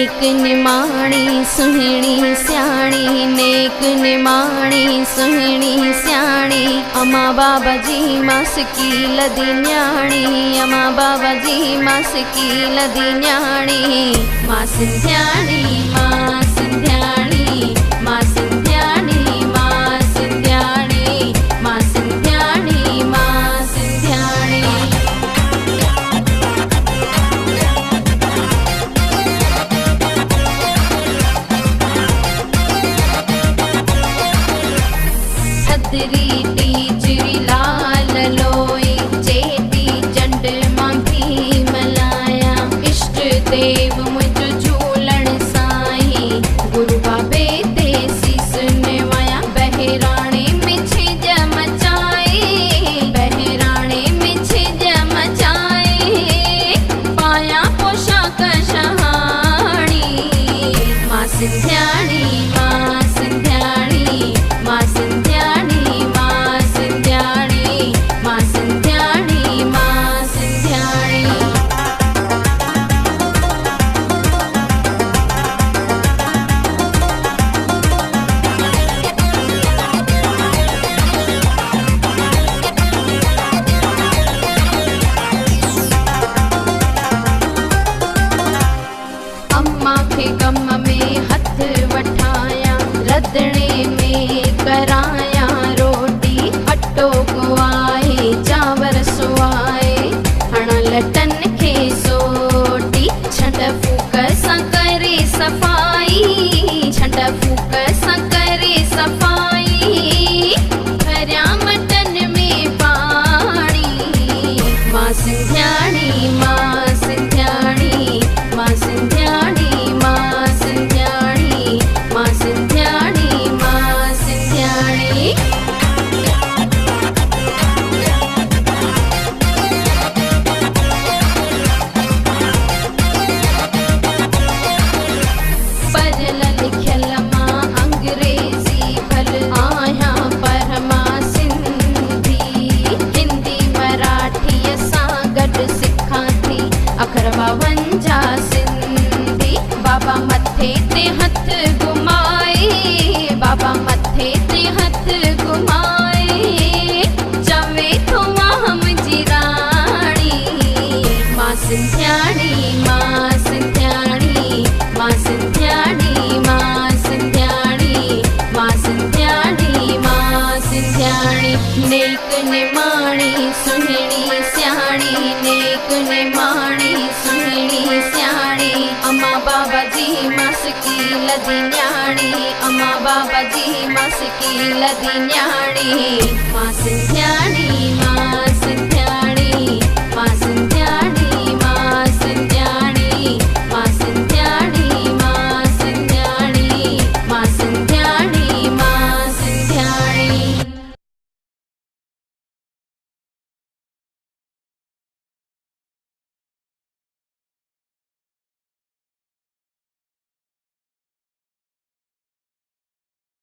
नेक निमाणी सुहिणी स्याणी, नेक निमाणी सुहिणी स्याणी, अम्मा बाबा जी मासकी लदी न्याणी, अम्मा बाबा जी मासकी लदी न्याणी। मां सिंध्याणी मां सिंध्याणी मां सिंध्याणी मां सिंध्याणी मां सिंध्याणी मां सिंध्याणी। थदरी टीजरी लाल लोई, चेटी चंड मां भी मलाया, इष्ट देव मुझ झूलण साईं, गुरु बाबे ते सीस निवाया। बहिराणे में छिज मचाए, बहिराणे में छिज मचाए, पाया पोशाक शहाणी। मां सिंध्याणी मां सिंध्याणी मां सिंध्याणी मां सिंध्याणी मां सिंध्याणी मां सिंध्याणी। अम्मा खे कम में हथ वठाया, रधणे में कराया रोटी, अटो गुआए चावर सुआए, हण लटन खे सोटी। छंड फूक सां करे सफ़ाई, छंड फूक सां करे सफ़ाई, भरिया मटन में पाणी। मां सिंध्याणी मां सिंध्याणी मां सिंध्याणी मां सिंध्याणी मां सिंध्याणी मां सिंध्याणी। पढ़ियल लिखियल मां अंग्रेजी भल आहियां, पर मां सिंधी, हिंदी मराठीअ सां गॾु सिखां थी, अखर 52 सिंधी। बाबा मथे ते हथ घुमाए, बाबा मथे ते हथ घुमाए, चवे थो मां मुंहिंजी राणी। मां सिंध्याणी मां सिंध्याणी मां सिंध्याणी मां सिंध्याणी मां सिंध्याणी मां सिंध्याणी। नेक निमाणी सुहिणी स्याणी, नेक निमाणी सुहिणी स्याणी, अम्मा बाबा जी मासकी लदी न्याणी, अम्मा बाबा जी मासकी लदी न्याणी। मां सिंध्याणी